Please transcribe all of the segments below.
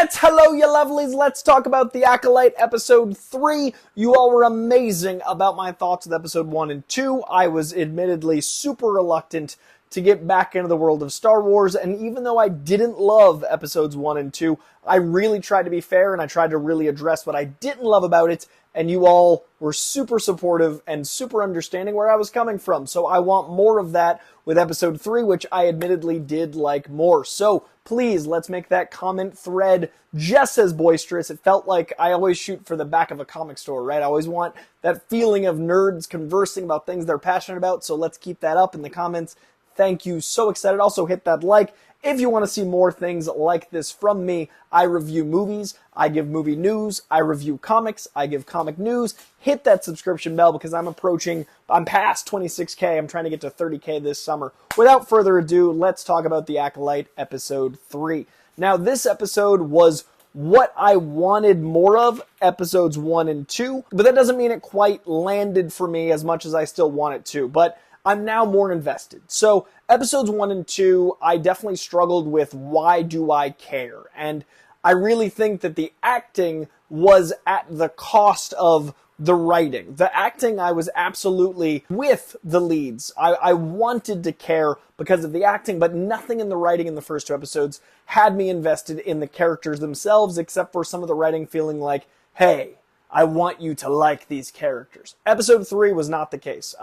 Let's, hello you lovelies, let's talk about The Acolyte episode 3. You all were amazing about my thoughts with episode 1 and 2. I was admittedly super reluctant to get back into the world of Star Wars, and even though I didn't love episodes 1 and 2, I really tried to be fair and I tried to really address what I didn't love about it, and you all were super supportive and super understanding where I was coming from. So I want more of that with episode 3, which I admittedly did like more. So please, let's make that comment thread just as boisterous. It felt like I always shoot for the back of a comic store, right? I always want that feeling of nerds conversing about things they're passionate about, so let's keep that up in the comments. Thank you. So excited. Also hit that like. If you want to see more things like this from me, I review movies, I give movie news, I review comics, I give comic news. Hit that subscription bell because I'm past 26K. I'm trying to get to 30K this summer. Without further ado, let's talk about The Acolyte episode 3. Now, this episode was what I wanted more of, episodes 1 and 2, but that doesn't mean it quite landed for me as much as I still want it to, but I'm now more invested. So episodes 1 and 2, I definitely struggled with why do I care? And I really think that the acting was at the cost of the writing. The acting, I was absolutely with the leads. I wanted to care because of the acting, but nothing in the writing in the first 2 episodes had me invested in the characters themselves, except for some of the writing feeling like, hey, I want you to like these characters. Episode 3 was not the case.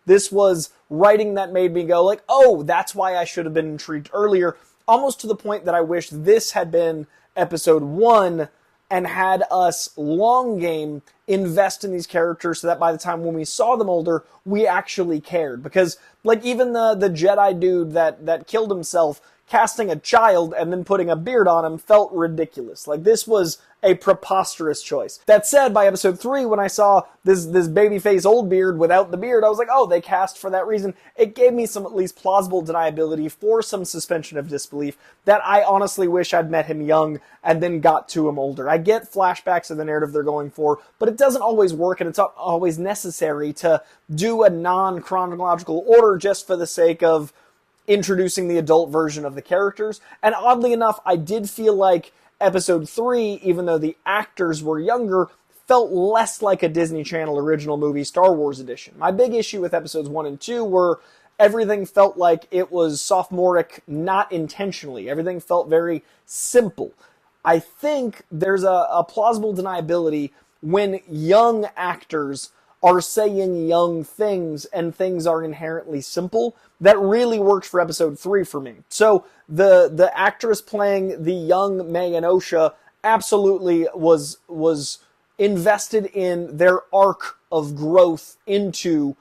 This was writing that made me go like, oh, that's why I should have been intrigued earlier, almost to the point that I wish this had been episode 1 and had us long game invest in these characters so that by the time when we saw them older, we actually cared. Because like even the Jedi dude that killed himself, casting a child and then putting a beard on him felt ridiculous. Like this was a preposterous choice. That said, by episode 3, when I saw this babyface old beard without the beard, I was like, oh, they cast for that reason. It gave me some at least plausible deniability for some suspension of disbelief that I honestly wish I'd met him young and then got to him older. I get flashbacks of the narrative they're going for, but it doesn't always work and it's not always necessary to do a non-chronological order just for the sake of introducing the adult version of the characters. And oddly enough, I did feel like episode 3, even though the actors were younger, felt less like a Disney Channel original movie Star Wars edition. My big issue with episodes 1 and 2 were everything felt like it was sophomoric, not intentionally. Everything felt very simple. I think there's a plausible deniability when young actors are saying young things and things are inherently simple. That really worked for episode 3 for me. So the actress playing the young Mae and Osha absolutely was invested in their arc of growth into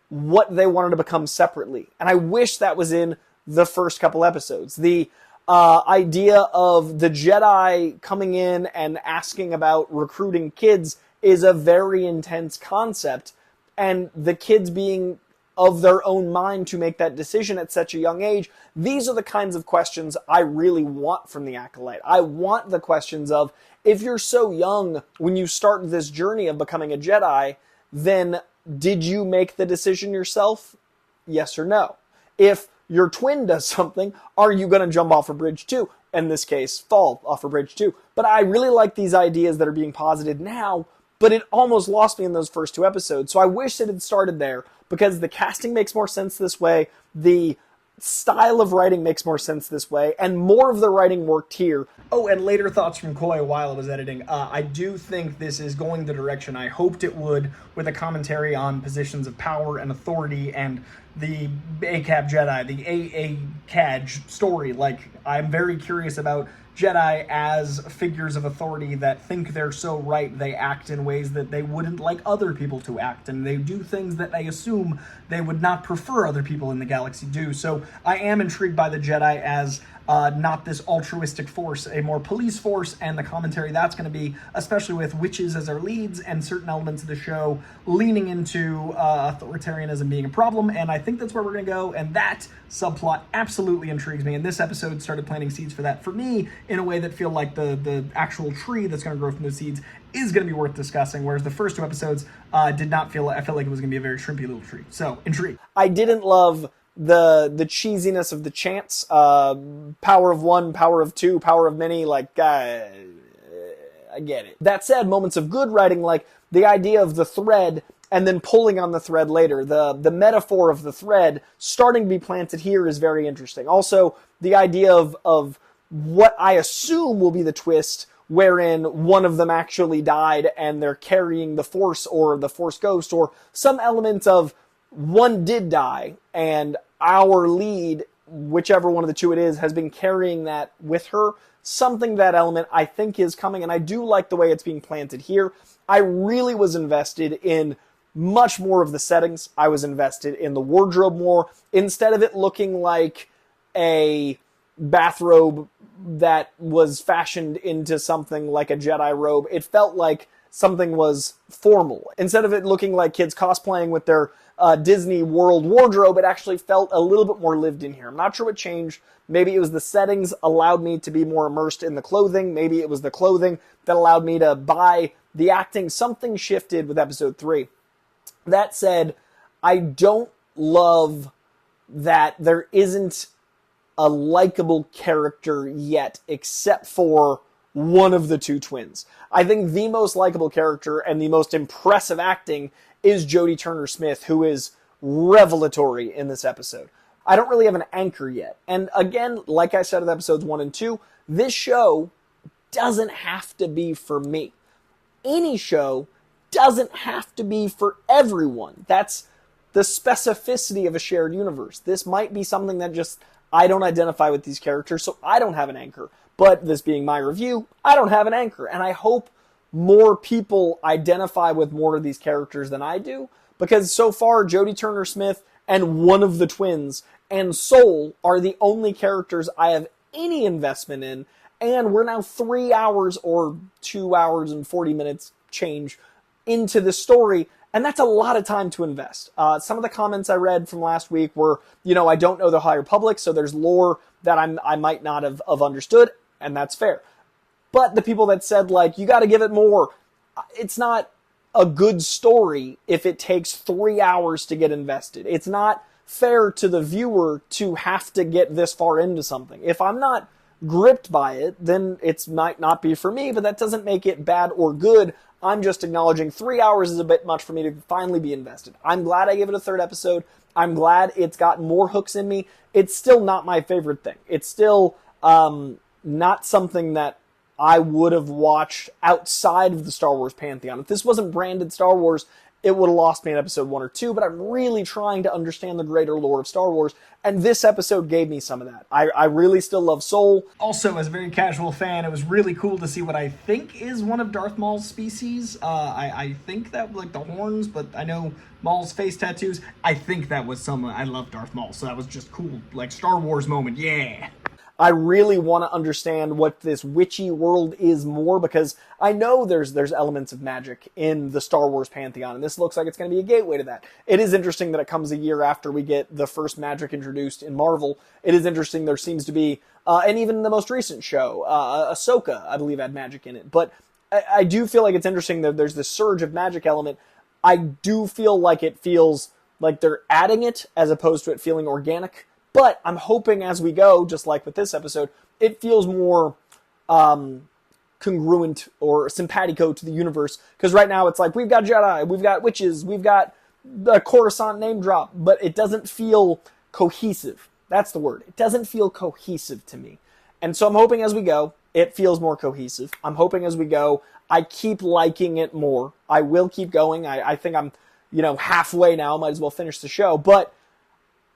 what they wanted to become separately. And I wish that was in the first couple episodes. The idea of the Jedi coming in and asking about recruiting kids is a very intense concept, and the kids being of their own mind to make that decision at such a young age, these are the kinds of questions I really want from the Acolyte. I want the questions of, if you're so young when you start this journey of becoming a Jedi, then did you make the decision yourself? Yes or no? If your twin does something, are you going to jump off a bridge too? In this case, fall off a bridge too. But I really like these ideas that are being posited now, but it almost lost me in those first 2 episodes. So I wish it had started there, because the casting makes more sense this way, the style of writing makes more sense this way, and more of the writing worked here. Oh, and later thoughts from Coy while I was editing. I do think this is going the direction I hoped it would, with a commentary on positions of power and authority and the ACAB Jedi, the AACAJ story. Like, I'm very curious about Jedi as figures of authority that think they're so right they act in ways that they wouldn't like other people to act, and they do things that they assume they would not prefer other people in the galaxy do. So I am intrigued by the Jedi as not this altruistic force, a more police force, and the commentary that's going to be, especially with witches as our leads and certain elements of the show leaning into authoritarianism being a problem, and I think that's where we're going to go, and that subplot absolutely intrigues me, and this episode started planting seeds for that for me in a way that feel like the actual tree that's going to grow from those seeds is going to be worth discussing, whereas the first 2 episodes did not feel, I felt like it was going to be a very shrimpy little tree. So, intrigued. I didn't love the cheesiness of the chants, power of one, power of two, power of many, like, I get it. That said, moments of good writing, like the idea of the thread and then pulling on the thread later, the metaphor of the thread starting to be planted here is very interesting. Also, the idea of what I assume will be the twist, wherein one of them actually died and they're carrying the Force or the Force Ghost, or some element of one did die and our lead, whichever one of the two it is, has been carrying that with her. Something, that element I think is coming, and I do like the way it's being planted here. I really was invested in much more of the settings. I was invested in the wardrobe more. Instead of it looking like a bathrobe that was fashioned into something like a Jedi robe, it felt like something was formal. Instead of it looking like kids cosplaying with their Disney World wardrobe, it actually felt a little bit more lived in here. I'm not sure what changed. Maybe it was the settings allowed me to be more immersed in the clothing. Maybe it was the clothing that allowed me to buy the acting. Something shifted with episode 3. That said, I don't love that there isn't a likable character yet, except for one of the two twins. I think the most likable character and the most impressive acting is Jodie Turner Smith, who is revelatory in this episode. I don't really have an anchor yet. And again, like I said in episodes 1 and 2, this show doesn't have to be for me. Any show doesn't have to be for everyone. That's the specificity of a shared universe. This might be something that just, I don't identify with these characters, so I don't have an anchor. But this being my review, I don't have an anchor. And I hope more people identify with more of these characters than I do, because so far, Jodie Turner Smith and one of the twins and Soul are the only characters I have any investment in, and we're now 3 hours or 2 hours and 40 minutes change into the story, and that's a lot of time to invest. Some of the comments I read from last week were, I don't know the High Republic, so there's lore that I might not have understood, and that's fair. But the people that said, like, you got to give it more, it's not a good story if it takes 3 hours to get invested. It's not fair to the viewer to have to get this far into something. If I'm not gripped by it, then it might not be for me, but that doesn't make it bad or good. I'm just acknowledging 3 hours is a bit much for me to finally be invested. I'm glad I gave it a third episode. I'm glad it's got more hooks in me. It's still not my favorite thing. It's still not something that I would have watched outside of the Star Wars pantheon. If this wasn't branded Star Wars, it would have lost me in episode 1 or 2, but I'm really trying to understand the greater lore of Star Wars, and this episode gave me some of that. I really still love Soul. Also, as a very casual fan, it was really cool to see what I think is one of Darth Maul's species. I think that, like, the horns, but I know Maul's face tattoos. I think that was someone. I love Darth Maul, so that was just cool. Like, Star Wars moment, yeah. I really want to understand what this witchy world is more, because I know there's elements of magic in the Star Wars pantheon, and this looks like it's going to be a gateway to that. It is interesting that it comes a year after we get the first magic introduced in Marvel. It is interesting there seems to be, and even in the most recent show, Ahsoka, I believe, had magic in it. But I do feel like it's interesting that there's this surge of magic element. I do feel like it feels like they're adding it as opposed to it feeling organic. But I'm hoping as we go, just like with this episode, it feels more congruent or simpatico to the universe. Because right now it's like, we've got Jedi, we've got witches, we've got the Coruscant name drop, but it doesn't feel cohesive. That's the word. It doesn't feel cohesive to me. And so I'm hoping as we go, it feels more cohesive. I'm hoping as we go, I keep liking it more. I will keep going. I think I'm, halfway now. Might as well finish the show. But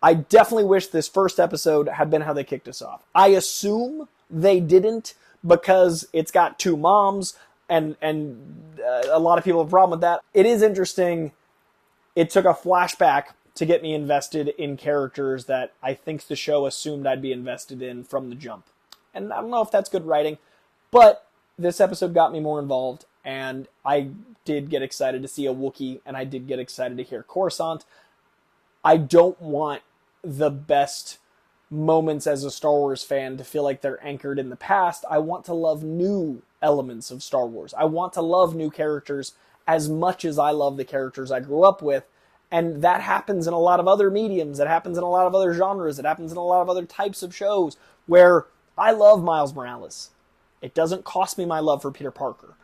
I definitely wish this first episode had been how they kicked us off. I assume they didn't, because it's got two moms, and a lot of people have a problem with that. It is interesting. It took a flashback to get me invested in characters that I think the show assumed I'd be invested in from the jump. And I don't know if that's good writing, but this episode got me more involved, and I did get excited to see a Wookiee, and I did get excited to hear Coruscant. I don't want the best moments as a Star Wars fan to feel like they're anchored in the past. I want to love new elements of Star Wars. I want to love new characters as much as I love the characters I grew up with. And that happens in a lot of other mediums. It happens in a lot of other genres. It happens in a lot of other types of shows where I love Miles Morales. It doesn't cost me my love for Peter Parker.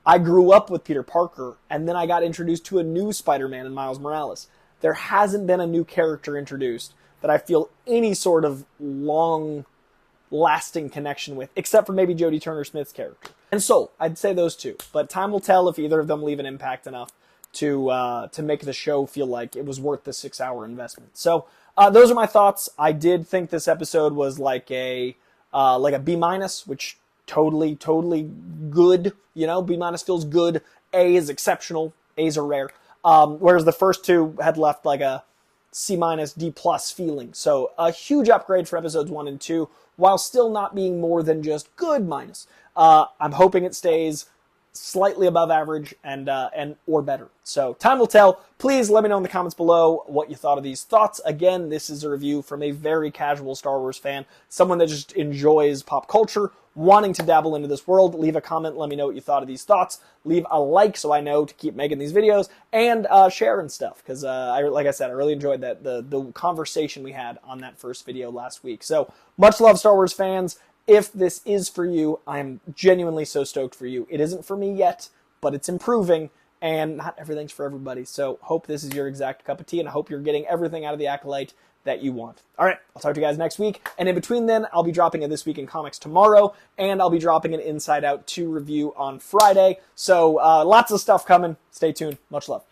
I grew up with Peter Parker, and then I got introduced to a new Spider-Man in Miles Morales. There hasn't been a new character introduced that I feel any sort of long-lasting connection with, except for maybe Jodie Turner Smith's character. And Soul, I'd say those two. But time will tell if either of them leave an impact enough to make the show feel like it was worth the 6-hour investment. So those are my thoughts. I did think this episode was like a B-, which totally good. You know, B- feels good. A is exceptional. A's are rare. Whereas the first two had left like a C-, D+ feeling. So a huge upgrade for episodes 1 and 2, while still not being more than just good minus. I'm hoping it stays slightly above average and or better. So time will tell. Please let me know in the comments below what you thought of these thoughts. Again, this is a review from a very casual Star Wars fan, someone that just enjoys pop culture, wanting to dabble into this world. Leave a comment, let me know what you thought of these thoughts. Leave a like so I know to keep making these videos, and share and stuff, because like I said, I really enjoyed the conversation we had on that first video last week. So much love, Star Wars fans. If this is for you, I'm genuinely so stoked for you. It isn't for me yet, but it's improving, and not everything's for everybody. So hope this is your exact cup of tea, and I hope you're getting everything out of the Acolyte that you want. All right, I'll talk to you guys next week. And in between then, I'll be dropping a This Week in Comics tomorrow, and I'll be dropping an Inside Out 2 review on Friday. So lots of stuff coming. Stay tuned. Much love.